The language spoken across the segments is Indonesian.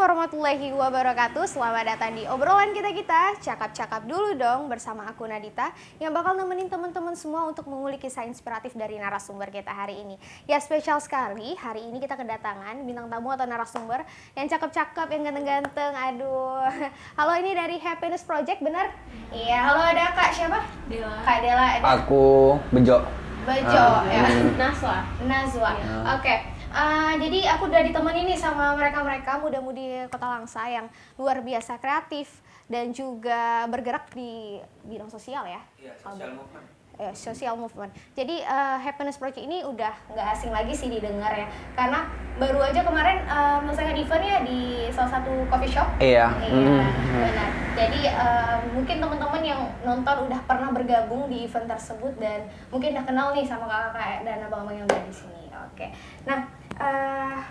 warahmatullahi wabarakatuh. Selamat datang di obrolan kita cakap-cakap dulu dong bersama aku Nadita yang bakal nemenin teman-teman semua untuk mengulik kisah inspiratif dari narasumber kita hari ini. Ya spesial sekali, hari ini kita kedatangan bintang tamu atau narasumber yang cakep-cakep, yang ganteng-ganteng. Aduh. Halo, ini dari Happiness Project, benar? Iya, halo, ada Kak siapa? Dela. Kak Dela. Aku Bejo. Bejo, ya. Nazwa. Ya. Oke. Jadi aku udah ditemenin nih sama mereka-mereka muda-mudi Kota Langsa yang luar biasa kreatif dan juga bergerak di bidang sosial ya. Iya, social movement. Social movement. Jadi Happiness Project ini udah nggak asing lagi sih didengar ya, karena baru aja kemarin melaksanakan event ya di salah satu coffee shop. Iya. Benar. Jadi mungkin teman-teman yang nonton udah pernah bergabung di event tersebut dan mungkin udah kenal nih sama kakak-kakak dan abang-abang yang udah di sini. Oke. Nah,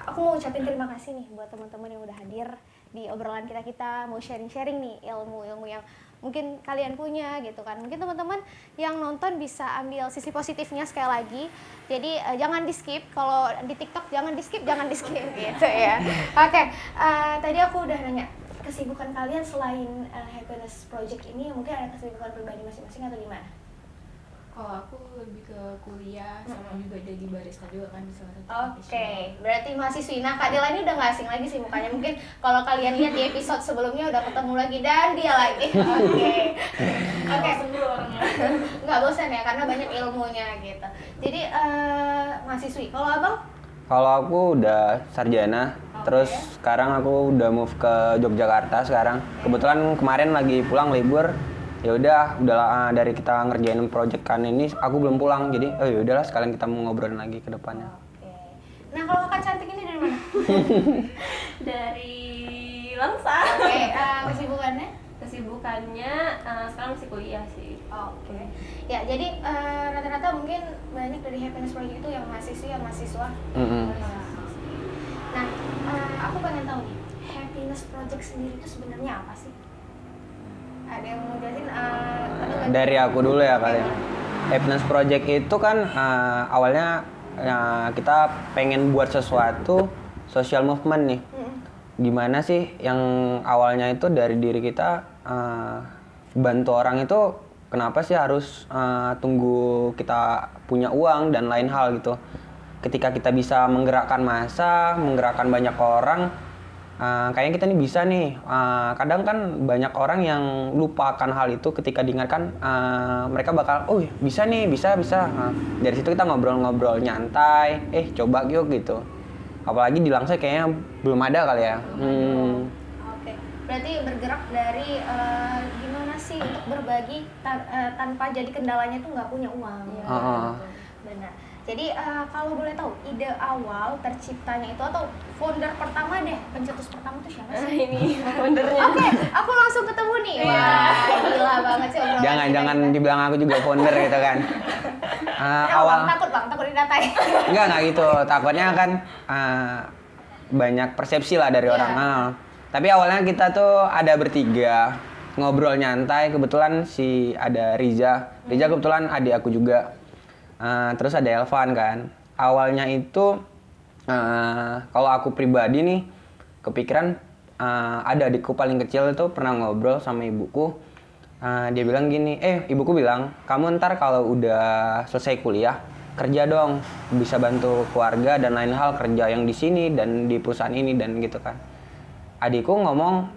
aku mau ucapin terima kasih nih buat teman-teman yang udah hadir di obrolan kita mau sharing-sharing nih ilmu-ilmu yang mungkin kalian punya gitu kan. Mungkin teman-teman yang nonton bisa ambil sisi positifnya sekali lagi. Jadi jangan di skip, kalau di TikTok jangan di skip gitu ya. Oke, tadi aku udah nanya kesibukan kalian selain Happiness Project ini, mungkin ada kesibukan pribadi masing-masing atau gimana? Kalau aku lebih ke kuliah sama juga jadi barista juga kan di salah satu Oke, berarti mahasiswi. Nah, Kak Dela ini udah gak asing lagi sih mukanya. Mungkin kalau kalian lihat di episode sebelumnya udah ketemu lagi dan dia lagi. Oke. orangnya. Nggak bosan ya karena banyak ilmunya gitu. Jadi mahasiswi. Kalau abang? Kalau aku udah sarjana, terus sekarang aku udah move ke Yogyakarta sekarang. Kebetulan kemarin lagi pulang libur. Ya udah dari kita ngerjain project kan ini aku belum pulang, jadi ya udahlah sekalian kita mau ngobrolin lagi ke depannya. Oke. Nah, kalau kakak cantik ini dari mana? Dari Langsa. Oke, kesibukannya? Kesibukannya sekarang masih kuliah sih. Oke. Ya, jadi rata-rata mungkin banyak dari Happiness Project itu yang mahasiswa. Nah, aku pengen tahu nih, Happiness Project sendiri itu sebenarnya apa sih? Ada yang mau jelasin? Dari aku dulu ya kali. Happiness Project itu kan awalnya kita pengen buat sesuatu social movement nih. Gimana sih yang awalnya itu dari diri kita bantu orang itu, kenapa sih harus tunggu kita punya uang dan lain hal gitu. Ketika kita bisa menggerakkan massa, menggerakkan banyak orang, kayaknya kita nih bisa nih. Kadang kan banyak orang yang lupakan hal itu, ketika diingatkan mereka bakal, oh bisa nih, bisa. Dari situ kita ngobrol-ngobrol nyantai, coba yuk gitu. Apalagi di Langsa kayaknya belum ada kali ya. Oke, berarti bergerak dari gimana sih untuk berbagi tanpa jadi kendalanya tuh nggak punya uang. Benar. Jadi kalau boleh tahu ide awal terciptanya itu atau founder pertama deh, pencetus pertama tuh siapa sih? Ini foundernya. Oke, aku langsung ketemu nih. Wah, gila banget sih obrolan. Jangan dibilang aku juga founder gitu kan. Awal takut didatain. Enggak gitu. Takutnya kan banyak persepsi lah dari orang. Tapi awalnya kita tuh ada bertiga ngobrol nyantai. Kebetulan ada Riza kebetulan adik aku juga. Terus ada Elvan kan. Awalnya itu kalau aku pribadi nih kepikiran, ada adikku paling kecil itu pernah ngobrol sama ibuku. Dia bilang gini, ibuku bilang, kamu ntar kalau udah selesai kuliah kerja dong, bisa bantu keluarga dan lain hal, kerja yang di sini dan di perusahaan ini dan gitu kan. Adikku ngomong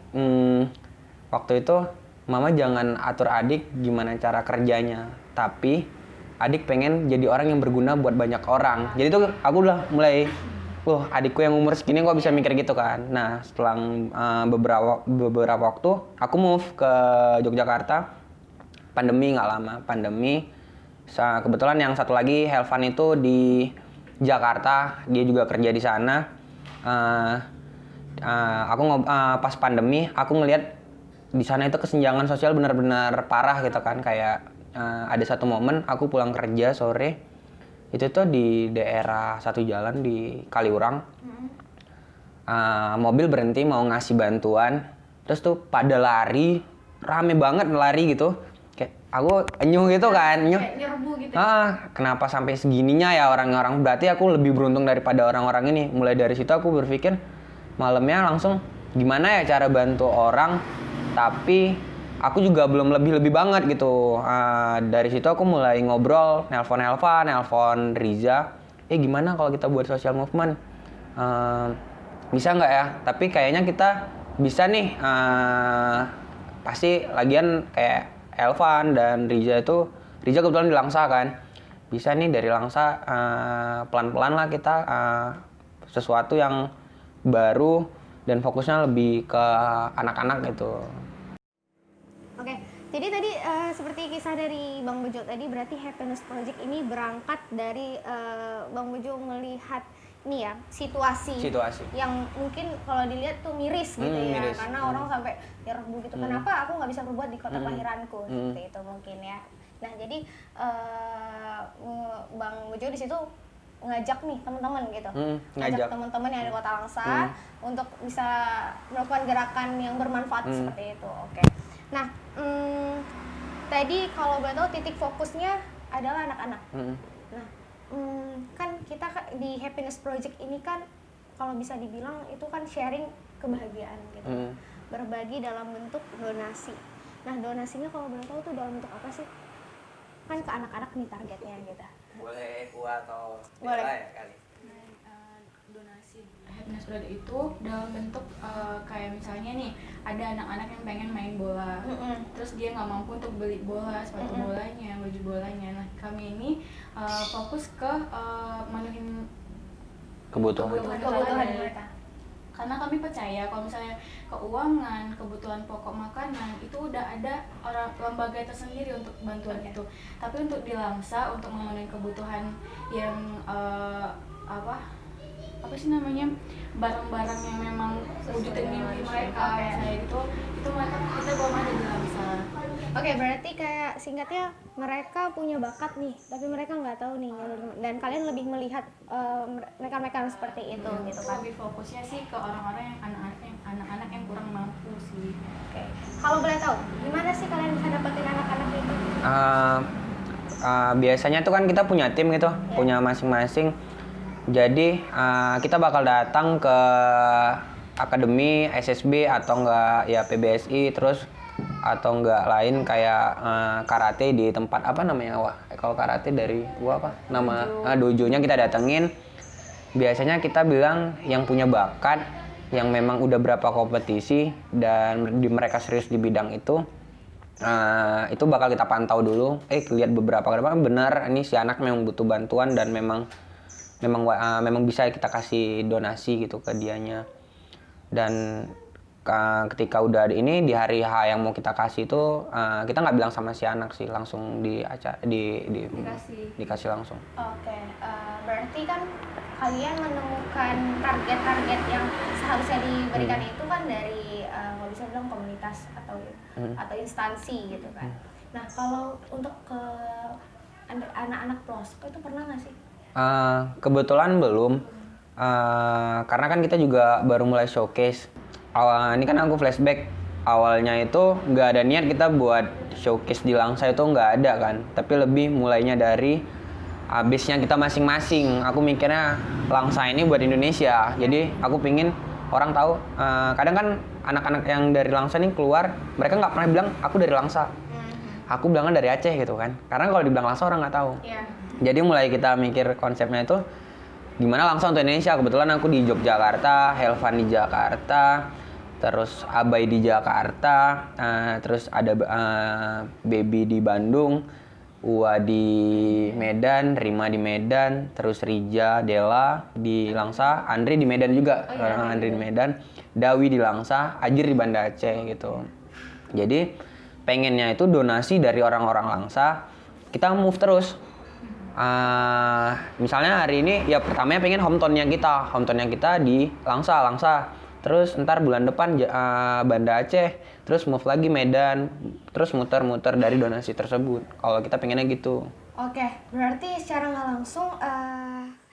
waktu itu, mama jangan atur adik gimana cara kerjanya, tapi adik pengen jadi orang yang berguna buat banyak orang. Jadi tuh aku udah mulai, adikku yang umur segini kok bisa mikir gitu kan. Nah, setelah beberapa waktu aku move ke Yogyakarta. Pandemi nggak lama, kebetulan yang satu lagi Helvan itu di Jakarta, dia juga kerja di sana. Pas pandemi aku ngelihat di sana itu kesenjangan sosial benar-benar parah gitu kan. Kayak ada satu momen aku pulang kerja sore, itu tuh di daerah satu jalan di Kaliurang. Mobil berhenti mau ngasih bantuan, terus tuh pada lari, rame banget lari gitu. Kayak aku enyuh gitu kan, nyerbu gitu. Kenapa sampai segininya ya orang-orang, berarti aku lebih beruntung daripada orang-orang ini. Mulai dari situ aku berpikir malamnya langsung gimana ya cara bantu orang, tapi aku juga belum lebih banget gitu. Dari situ aku mulai ngobrol, nelpon Riza, gimana kalau kita buat social movement, bisa nggak ya? Tapi kayaknya kita bisa nih, pasti lagian kayak Elvan dan Riza kebetulan di Langsa kan, bisa nih dari Langsa, pelan-pelan lah kita sesuatu yang baru dan fokusnya lebih ke anak-anak gitu. Oke, jadi tadi seperti kisah dari Bang Bejo tadi, berarti Happiness Project ini berangkat dari Bang Bejo melihat ini ya situasi yang mungkin kalau dilihat tuh miris gitu ya, miris. karena orang sampai nyerbu gitu. Kenapa aku nggak bisa berbuat di kota kelahiranku seperti itu mungkin ya. Nah jadi Bang Bejo di situ ngajak nih teman-teman gitu, ngajak teman-teman yang di Kota Langsa untuk bisa melakukan gerakan yang bermanfaat seperti itu. Oke. Nah, tadi kalau boleh tahu titik fokusnya adalah anak-anak. Nah, kan kita di Happiness Project ini kan kalau bisa dibilang itu kan sharing kebahagiaan gitu, berbagi dalam bentuk donasi. Nah, donasinya kalau boleh tahu tuh dalam bentuk apa sih? Kan ke anak-anak nih targetnya gitu. Boleh kuat atau boleh ya kali. Donasi Happiness Project itu dalam bentuk kayak misalnya nih ada anak-anak yang pengen main bola, terus dia nggak mampu untuk beli bola, sepatu bolanya, baju bolanya. Nah kami ini fokus ke menuhin kebutuhan mereka. Karena kami percaya kalau misalnya keuangan, kebutuhan pokok makanan itu udah ada orang lembaga tersendiri untuk bantuan itu. Tapi untuk di Langsa untuk memenuhi kebutuhan yang apa sih namanya, barang-barang yang memang wujudin mimpi mereka kayak gitu, itu mereka kita belum ada di Langsa. Oke, berarti kayak singkatnya mereka punya bakat nih, tapi mereka nggak tahu nih, dan kalian lebih melihat mereka-mereka seperti itu gitu kan. Lebih fokusnya sih ke orang-orang yang anak-anak yang kurang mampu sih. Oke. Kalau boleh tahu, gimana sih kalian bisa dapetin anak-anak itu? Biasanya tuh kan kita punya tim gitu, punya masing-masing. Jadi kita bakal datang ke akademi SSB atau enggak ya PBSI, terus atau enggak lain kayak karate di tempat apa namanya, kalau karate dari apa nama dojonya kita datengin. Biasanya kita bilang yang punya bakat, yang memang udah berapa kompetisi dan mereka serius di bidang itu bakal kita pantau dulu. Lihat beberapa ke depan benar ini si anak memang butuh bantuan dan memang bisa kita kasih donasi gitu ke dianya. Dan ketika udah ini di hari H yang mau kita kasih itu kita nggak bilang sama si anak sih, langsung dikasih langsung. Oke, berarti kan kalian menemukan target-target yang seharusnya diberikan itu kan dari nggak bisa bilang komunitas atau instansi gitu kan. Nah kalau untuk ke anak-anak pelosok itu pernah nggak sih? Kebetulan belum, karena kan kita juga baru mulai showcase. Ini kan aku flashback, awalnya itu nggak ada niat kita buat showcase di Langsa, itu nggak ada kan, tapi lebih mulainya dari base-nya kita masing-masing. Aku mikirnya Langsa ini buat Indonesia, jadi aku pingin orang tahu. Kadang kan anak-anak yang dari Langsa ini keluar, mereka nggak pernah bilang aku dari Langsa, aku bilangnya dari Aceh gitu kan, karena kalau dibilang Langsa orang nggak tahu. Jadi mulai kita mikir konsepnya itu gimana Langsa untuk Indonesia. Kebetulan aku di Yogyakarta, Helvan di Jakarta, terus Abai di Jakarta, terus ada Baby di Bandung, Ua di Medan, Rima di Medan, terus Rija, Dela di Langsa, Andri di Medan juga, Andri di Medan, Dawi di Langsa, Ajir di Banda Aceh gitu. Jadi pengennya itu donasi dari orang-orang Langsa, kita move terus. Misalnya hari ini ya pertamanya pengen hometownnya kita di Langsa, terus ntar bulan depan Banda Aceh, terus move lagi Medan, terus muter-muter dari donasi tersebut. Kalau kita pengennya gitu. Oke, berarti secara nggak langsung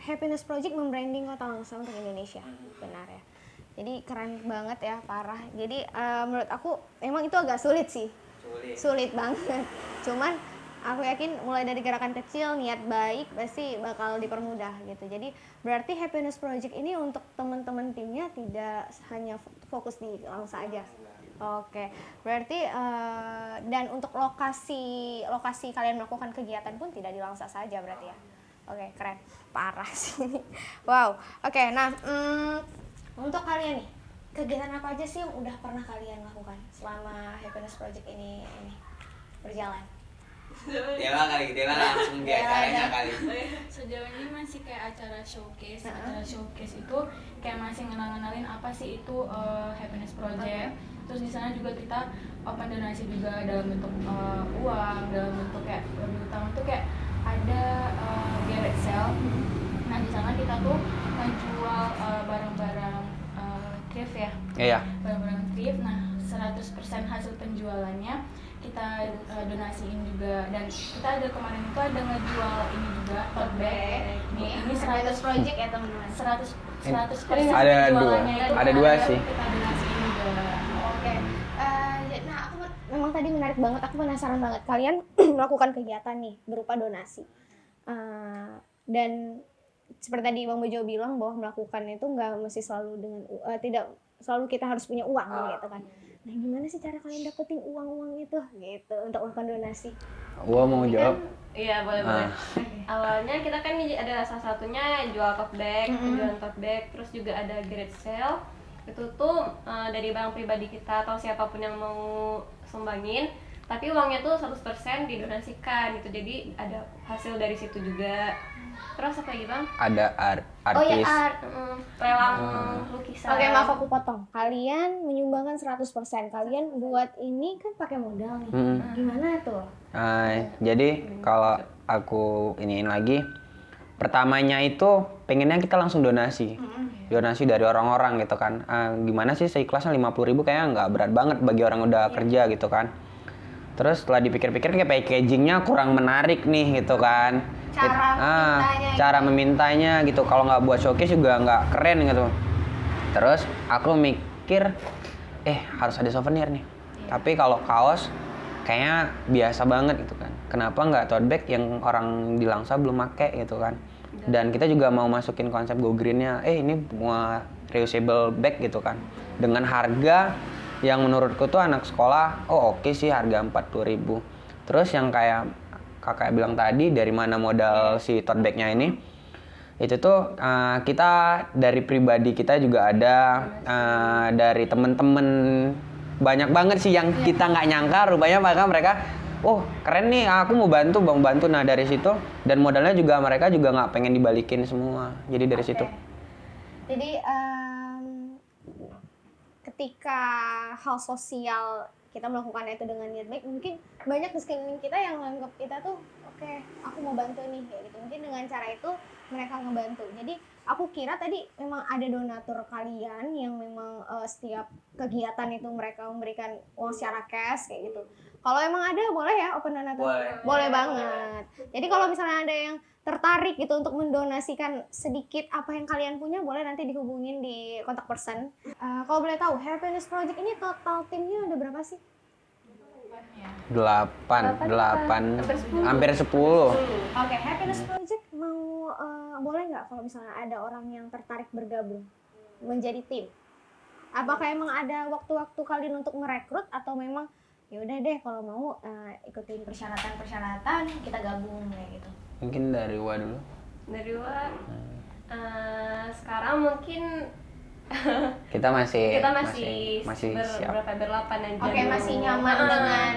Happiness Project membranding Kota Langsa untuk Indonesia, benar ya? Jadi keren banget ya, parah. Jadi menurut aku emang itu agak sulit sih, sulit banget. Cuman aku yakin mulai dari gerakan kecil, niat baik pasti bakal dipermudah gitu. Jadi berarti Happiness Project ini untuk teman-teman timnya tidak hanya fokus di Langsa aja. Oke, berarti dan untuk lokasi kalian melakukan kegiatan pun tidak di Langsa saja berarti ya. Oke, keren, parah sih. Wow, oke, nah untuk kalian nih, kegiatan apa aja sih yang udah pernah kalian lakukan selama Happiness Project ini berjalan? Dewa langsung di acaranya kali. Sejauh ini masih kayak acara showcase. Acara showcase itu kayak masih ngenalin apa sih itu Happiness Project. Terus di sana juga kita open donasi juga dalam bentuk uang, dalam bentuk kayak lebih utama tuh kayak ada garage sale. Nah di sana kita tuh menjual barang-barang thrift ya. Iya. Barang-barang thrift. Nah 100% hasil penjualannya kita donasiin juga, dan kita ada kemarin itu ada ngejual ini juga tote bag. Ini 100 project ya teman-teman. 100% Ada penjualannya itu ada dua sih. kita donasiin juga. Oke. Nah aku memang tadi menarik banget. Aku penasaran banget kalian melakukan kegiatan nih berupa donasi. Dan seperti tadi Bang Bejo bilang bahwa melakukan itu nggak mesti selalu dengan tidak selalu kita harus punya uang gitu kan. Nah gimana sih cara kalian dapetin uang itu gitu untuk melakukan donasi? Gua mau jawab. Iya boleh. Awalnya kita kan ada salah satunya jual tote bag, penjualan tote bag, terus juga ada garage sale. Itu tuh dari bank pribadi kita atau siapapun yang mau sumbangin, tapi uangnya tuh 100% didonasikan gitu. Jadi ada hasil dari situ juga. Terus apa lagi Bang? Ada artis. Oh ya art. Lelang lukisan. Oke, maaf aku potong. Kalian menyumbangkan 100%. Kalian buat ini kan pakai modal nih. Gimana tuh? Jadi kalau aku iniin lagi, pertamanya itu pengennya kita langsung donasi. Donasi dari orang-orang gitu kan. Gimana sih seikhlasnya 50.000 kayaknya nggak berat banget bagi orang udah kerja gitu kan. Terus setelah dipikir-pikir kayak packagingnya kurang menarik nih gitu kan. Cara memintanya gitu. Kalau nggak buat showcase juga nggak keren gitu. Terus aku mikir harus ada souvenir nih. Tapi kalau kaos kayaknya biasa banget gitu kan. Kenapa nggak tote bag yang orang di Langsa belum make gitu kan. Dan kita juga mau masukin konsep go green-nya. Ini mau reusable bag gitu kan. Dengan harga yang menurutku tuh anak sekolah oke sih, harga 40.000. Terus yang kayak kakak bilang tadi, dari mana modal si tote bag-nya ini, itu tuh kita dari pribadi kita juga ada, dari temen-temen banyak banget sih yang kita nggak nyangka, rupanya mereka keren nih, aku mau bantu. Nah dari situ, dan modalnya juga mereka juga nggak pengen dibalikin semua, jadi dari situ. Jadi ketika hal sosial kita melakukan itu dengan niat baik, mungkin banyak di sekeliling kita yang menganggap kita tuh oke, aku mau bantu nih kayak gitu. Mungkin dengan cara itu mereka ngebantu. Jadi aku kira tadi memang ada donatur kalian yang memang setiap kegiatan itu mereka memberikan uang secara cash kayak gitu. Kalau emang ada boleh ya open donatur? Boleh banget. Jadi kalau misalnya ada yang tertarik gitu untuk mendonasikan sedikit apa yang kalian punya, boleh nanti dihubungin di kontak person. Kalau boleh tahu, Happiness Project ini total timnya ada berapa sih? 8, hampir 10. Oke, Happiness Project mau boleh nggak kalau misalnya ada orang yang tertarik bergabung menjadi tim? Apakah emang ada waktu-waktu kalian untuk merekrut atau memang ya udah deh kalau mau ikutin persyaratan kita gabung kayak gitu? Mungkin dari Wa dulu. Dari Wa, sekarang mungkin kita masih berlapan aja. Oke, masih nyaman dengan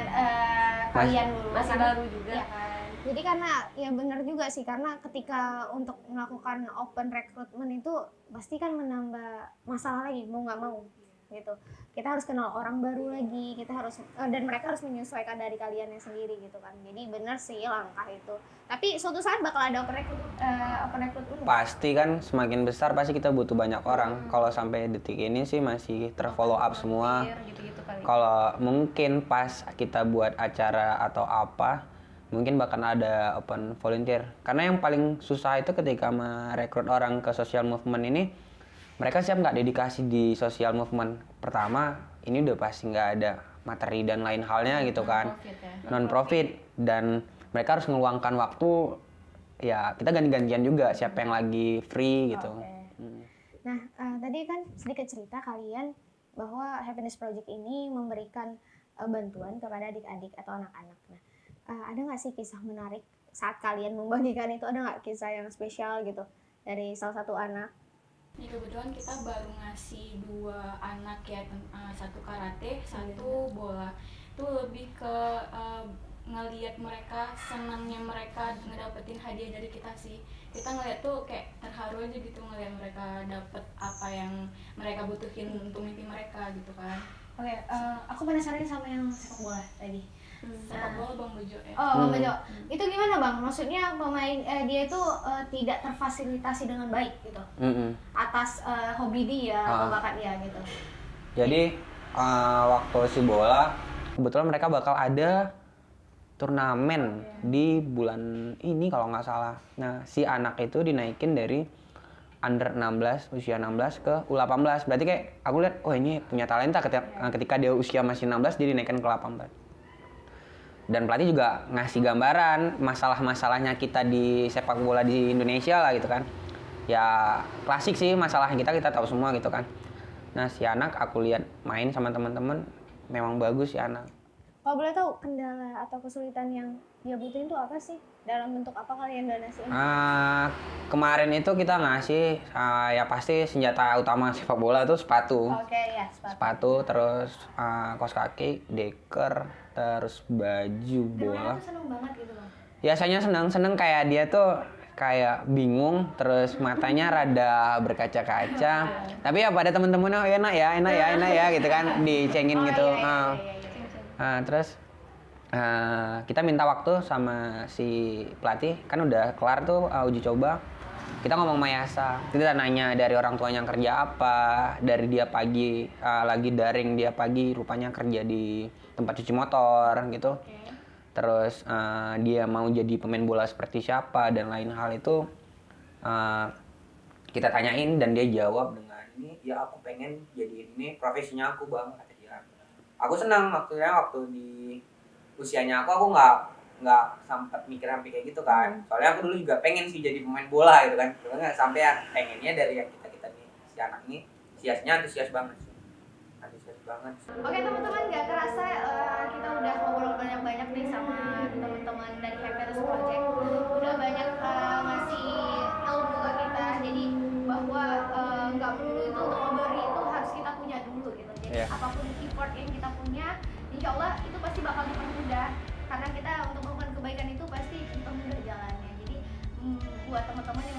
kalian dulu. Masih baru juga. Ya kan? Jadi karena ya benar juga sih, karena ketika untuk melakukan open recruitment itu pasti kan menambah masalah lagi, mau nggak mau gitu. Kita harus kenal orang baru lagi, kita harus dan mereka harus menyesuaikan dari kaliannya sendiri gitu kan. Jadi benar sih langkah itu. Tapi suatu saat bakal ada open recruitment. Pasti kan, semakin besar pasti kita butuh banyak orang. Kalau sampai detik ini sih masih terfollow up semua. Kalau mungkin pas kita buat acara atau apa, mungkin bakal ada open volunteer. Karena yang paling susah itu ketika merekrut orang ke social movement ini, mereka siap nggak dedikasi di social movement. Pertama, ini udah pasti nggak ada materi dan lain halnya gitu kan. Non-profit. Dan mereka harus meluangkan waktu, ya kita ganti-gantian juga siapa yang lagi free gitu. Nah, tadi kan sedikit cerita kalian bahwa Happiness Project ini memberikan bantuan kepada adik-adik atau anak-anak. Nah, ada nggak sih kisah menarik saat kalian membagikan itu? Ada nggak kisah yang spesial gitu dari salah satu anak? Nih kebetulan kita baru ngasih 2 anak ya, satu karate, satu bola. Itu lebih ke ngelihat mereka senangnya mereka ngedapetin hadiah dari kita sih. Kita ngeliat tuh kayak terharu aja gitu ngeliat mereka dapet apa yang mereka butuhin untuk mimpi mereka gitu kan. Oke, aku penasaran sama yang sepak bola tadi. Sepak bola Bang Bejo ya. Oh, Bang Bejo. Itu gimana Bang? Maksudnya pemain dia itu tidak terfasilitasi dengan baik gitu. Atas hobi dia atau bakat dia gitu. Jadi waktu si bola, kebetulan mereka bakal ada turnamen di bulan ini kalau nggak salah. Nah, si anak itu dinaikin dari under 16, usia 16 ke U18. Berarti kayak aku lihat, oh ini punya talenta ketika dia usia masih 16 dia dinaikkan ke 18. Dan pelatih juga ngasih gambaran masalah-masalahnya kita di sepak bola di Indonesia lah gitu kan. Ya klasik sih masalah kita tahu semua gitu kan. Nah, si anak aku lihat main sama teman-teman memang bagus si anak. Kalau boleh tahu kendala atau kesulitan yang dia butuhin itu apa sih? Dalam bentuk apa kalian donasiin? Kemarin itu kita ngasih ya pasti senjata utama sepak bola itu sepatu. Oke, ya sepatu. Sepatu, terus kaos kaki, deker, terus baju bola. Karena tuh seneng banget gitu Bang. Biasanya seneng kayak dia tuh kayak bingung, terus matanya rada berkaca-kaca. Tapi ya pada temen-temennya enak ya gitu kan, dicengin gitu. Terus kita minta waktu sama si pelatih, kan udah kelar tuh uji coba. Kita ngomong sama Yasa, kita nanya dari orang tuanya yang kerja apa, dari dia pagi lagi daring dia pagi rupanya kerja di tempat cuci motor gitu. Terus dia mau jadi pemain bola seperti siapa dan lain hal itu kita tanyain dan dia jawab dengan ini, ya aku pengen jadi ini profesinya aku Bang, kata dia. Aku senang waktu di usianya aku nggak sempat mikir sampai kayak gitu kan. Soalnya aku dulu juga pengen sih jadi pemain bola gitu kan. Cuma nggak sampai pengennya dari yang kita nih si anak ini antusias banget. Oke teman-teman, nggak kerasa kita udah ngobrol banyak-banyak nih sama teman-teman dari Happiness Project. Udah banyak ngasih ilmu ke kita. Jadi bahwa nggak perlu itu untuk memberi itu harus kita punya dulu gitu. Jadi apapun effort yang kita punya, insya Allah itu pasti bakal dipermudah. Karena kita untuk melakukan kebaikan itu pasti dipermudah jalannya. Jadi buat teman-teman yang